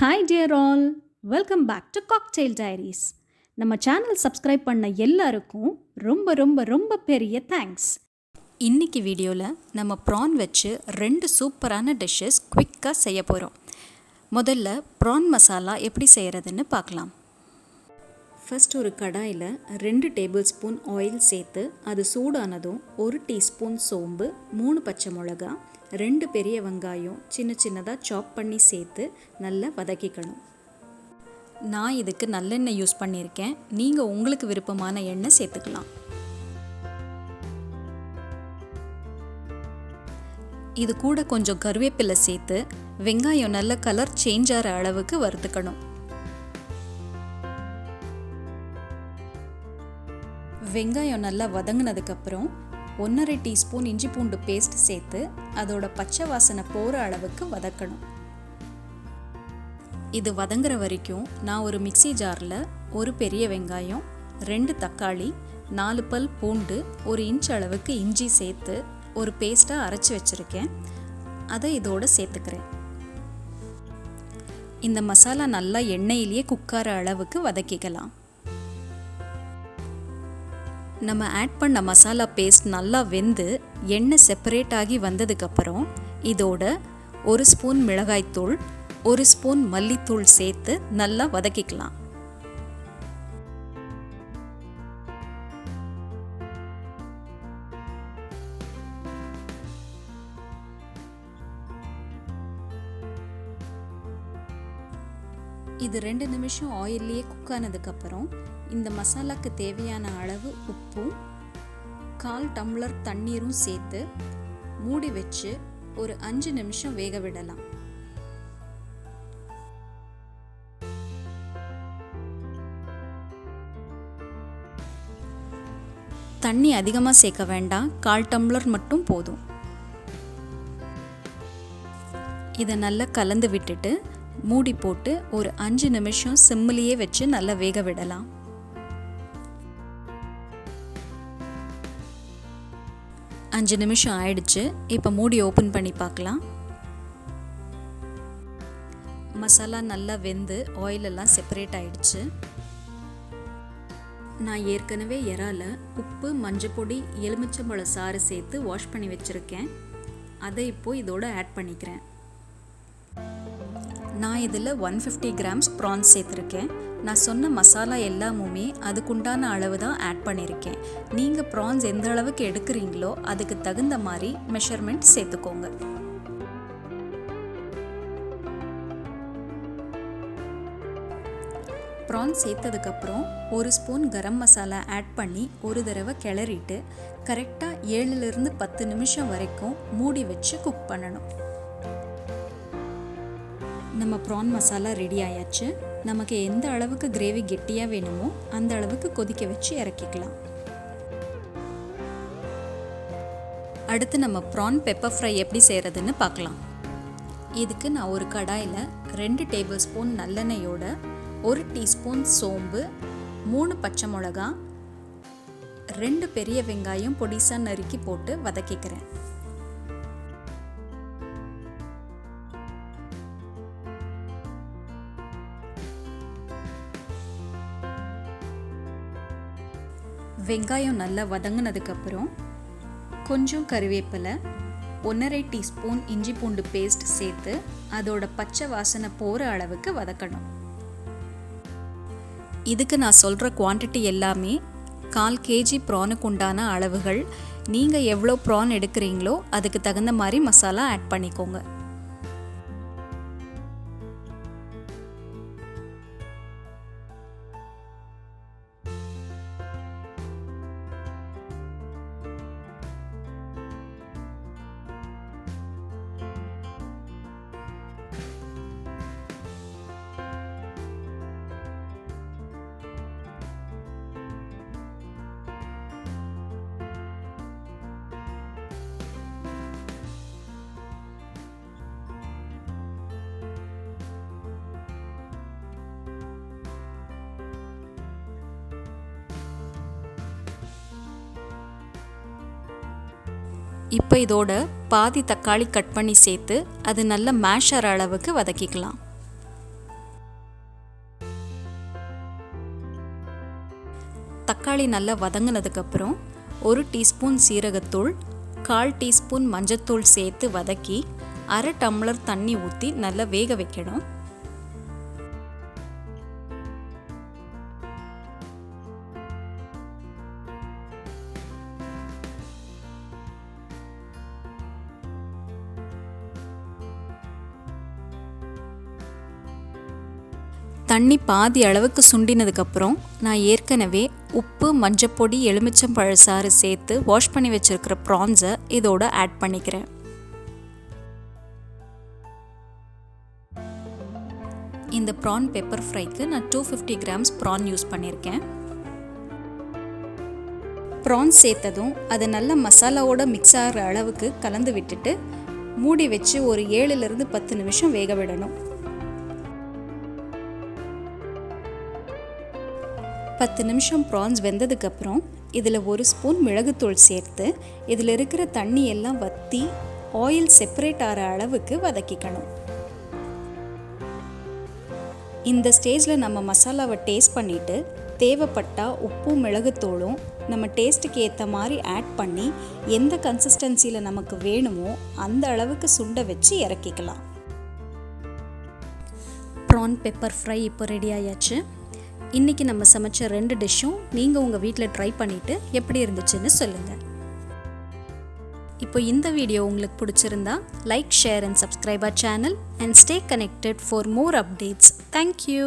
Hi dear all, welcome back to cocktail diaries. நம்ம channel subscribe பண்ண எல்லாருக்கும் ரொம்ப ரொம்ப ரொம்ப பெரிய தேங்க்ஸ். இன்றைக்கி வீடியோவில் நம்ம ப்ரான் வச்சு 2 சூப்பரான டிஷ்ஷஸ் குவிக்காக செய்ய போகிறோம். முதல்ல ப்ரான் மசாலா எப்படி செய்கிறதுன்னு பார்க்கலாம். ஃபர்ஸ்ட் ஒரு கடாயில் 2 டேபிள் ஸ்பூன் ஆயில் சேர்த்து அது சூடானதும் 1 டீஸ்பூன் சோம்பு, 3 பச்சை மிளகா, 2 பெரிய வெங்காயம் சின்ன சின்னதாக சாப் பண்ணி சேர்த்து நல்லா வதக்கிக்கணும். நான் இதுக்கு நல்லெண்ணெய் யூஸ் பண்ணியிருக்கேன். நீங்கள் உங்களுக்கு விருப்பமான எண்ணெய் சேர்த்துக்கலாம். இது கூட கொஞ்சம் கருவேப்பிலை சேர்த்து வெங்காயம் நல்ல கலர் சேஞ்ச் ஆகிற அளவுக்கு வறுத்துக்கணும். வெங்காயம் நல்லா வதங்கினதுக்கப்புறம் 1.5 டீஸ்பூன் இஞ்சி பூண்டு பேஸ்ட் சேர்த்து அதோட பச்சை வாசனை போகிற அளவுக்கு வதக்கணும். இது வதங்குற வரைக்கும் நான் ஒரு மிக்ஸி ஜாரில் 1 பெரிய வெங்காயம், 2 தக்காளி, 4 பல் பூண்டு, 1 இன்ச் அளவுக்கு இஞ்சி சேர்த்து ஒரு பேஸ்ட்டாக அரைச்சி வச்சுருக்கேன். அதை இதோடு சேர்த்துக்கிறேன். இந்த மசாலா நல்லா எண்ணெயிலேயே குக்கார அளவுக்கு வதக்கிக்கலாம். நம்ம ஆட் பண்ண மசாலா பேஸ்ட் நல்லா வெந்து எண்ணெய் செப்பரேட் ஆகி வந்ததுக்கப்புறம் இதோட 1 ஸ்பூன் மிளகாய்த்தூள், 1 ஸ்பூன் மல்லித்தூள் சேர்த்து நல்லா வதக்கிக்கலாம். இது 2 நிமிஷம் ஆயில்லையே குக் ஆனதுக்கப்புறம் இந்த மசாலாக்கு தேவையான அளவு உப்பும் 1/4 டம்ளர் தண்ணீரும் சேர்த்து மூடி வச்சு ஒரு 5 நிமிஷம் வேக விடலாம். தண்ணி அதிகமாக சேர்க்க வேண்டாம், 1/4 டம்ளர் மட்டும் போதும். இதை நல்லா கலந்து விட்டுட்டு மூடி போட்டு ஒரு 5 நிமிஷம் சிம்மிலேயே வச்சு நல்லா வேக விடலாம். அஞ்சு நிமிஷம் ஆயிடுச்சு. இப்போ மூடி ஓப்பன் பண்ணி பார்க்கலாம். மசாலா நல்லா வெந்து ஆயிலெல்லாம் செப்பரேட் ஆயிடுச்சு. நான் ஏற்கனவே இறால உப்பு, மஞ்சப்பொடி, எலுமிச்சம்பழ சாறு சேர்த்து வாஷ் பண்ணி வச்சுருக்கேன். அதை இப்போது இதோட ஆட் பண்ணிக்கிறேன். நான் இதில் 150 கிராம்ஸ் ப்ரான்ஸ் சேர்த்துருக்கேன். நான் சொன்ன மசாலா எல்லாமுமே அதுக்குண்டான அளவு தான் ஆட் பண்ணியிருக்கேன். நீங்கள் ப்ரான்ஸ் எந்த அளவுக்கு எடுக்கிறீங்களோ அதுக்கு தகுந்த மாதிரி மெஷர்மெண்ட் சேர்த்துக்கோங்க. ப்ரான்ஸ் சேர்த்ததுக்கப்புறம் 1 ஸ்பூன் கரம் மசாலா ஆட் பண்ணி ஒரு தடவை கிளறிட்டு கரெக்டாக 7லிருந்து 10 நிமிஷம் வரைக்கும் மூடி வச்சு குக் பண்ணணும். நம்ம ப்ரான் மசாலா ரெடி ஆயாச்சு. நமக்கு எந்த அளவுக்கு கிரேவி கெட்டியாக வேணுமோ அந்த அளவுக்கு கொதிக்க வச்சு இறக்கிக்கலாம். அடுத்து நம்ம ப்ரான் பெப்பர் ஃப்ரை எப்படி செய்கிறதுன்னு பார்க்கலாம். இதுக்கு நான் ஒரு கடாயில் 2 டேபிள் ஸ்பூன் நல்லெண்ணெயோட 1 டீஸ்பூன் சோம்பு, 3 பச்சை மிளகா, 2 பெரிய வெங்காயம் பொடிசாக நறுக்கி போட்டு வதக்கிக்கிறேன். வெங்காயம் நல்லா வதங்கினதுக்கப்புறம் கொஞ்சம் கருவேப்பிலை, 1.5 டீஸ்பூன் இஞ்சி பூண்டு பேஸ்ட் சேர்த்து அதோட பச்சை வாசனை போகிற அளவுக்கு வதக்கணும். இதுக்கு நான் சொல்கிற குவான்டிட்டி எல்லாமே 1/4 kg ப்ரானுக்கு உண்டான அளவுகள். நீங்கள் எவ்வளோ ப்ரான் எடுக்கிறீங்களோ அதுக்கு தகுந்த மாதிரி மசாலா ஆட் பண்ணிக்கோங்க. இப்போ இதோட பாதி தக்காளி கட் பண்ணி சேர்த்து அது நல்லா மேஷ் ஆகிற அளவுக்கு வதக்கிக்கலாம். தக்காளி நல்லா வதங்கினதுக்கப்புறம் 1 டீஸ்பூன் சீரகத்தூள், 1/4 டீஸ்பூன் மஞ்சத்தூள் சேர்த்து வதக்கி 1/2 டம்ளர் தண்ணி ஊற்றி நல்லா வேக வைக்கணும். தண்ணி பாதி அளவுக்கு சுண்டினதுக்கப்புறம் நான் ஏற்கனவே உப்பு, மஞ்சப்பொடி, எலுமிச்சம்பழ சாறு சேர்த்து வாஷ் பண்ணி வச்சுருக்கிற ப்ரான்ஸை இதோட ஆட் பண்ணிக்கிறேன். இந்த ப்ரான் பெப்பர் ஃப்ரைக்கு நான் 250 கிராம்ஸ் ப்ரான் யூஸ் பண்ணியிருக்கேன். ப்ரான் சேர்த்ததும் அது நல்ல மசாலாவோட மிக்ஸ் ஆகிற அளவுக்கு கலந்து விட்டுட்டு மூடி வச்சு ஒரு 7லிருந்து 10 நிமிஷம் வேக விடணும். 10 நிமிஷம் ப்ரான்ஸ் வெந்ததுக்கப்புறம் இதில் 1 ஸ்பூன் மிளகுத்தூள் சேர்த்து இதில் இருக்கிற தண்ணி எல்லாம் வற்றி ஆயில் செப்பரேட் ஆகிற அளவுக்கு வதக்கிக்கணும். இந்த ஸ்டேஜில் நம்ம மசாலாவை டேஸ்ட் பண்ணிவிட்டு தேவைப்பட்டால் உப்பும் மிளகுத்தூளும் நம்ம டேஸ்ட்டுக்கு ஏற்ற மாதிரி ஆட் பண்ணி எந்த கன்சிஸ்டன்சியில் நமக்கு வேணுமோ அந்த அளவுக்கு சுண்ட வச்சு இறக்கிக்கலாம். ப்ரான் பெப்பர் ஃப்ரை இப்போ ரெடி ஆயாச்சு. இன்றைக்கி நம்ம சமைச்ச 2 டிஷ்ஷும் நீங்கள் உங்கள் வீட்டில் ட்ரை பண்ணிவிட்டு எப்படி இருந்துச்சுன்னு சொல்லுங்கள். இப்போ இந்த வீடியோ உங்களுக்கு பிடிச்சிருந்தா like, share and subscribe our channel and stay connected for more updates. Thank you.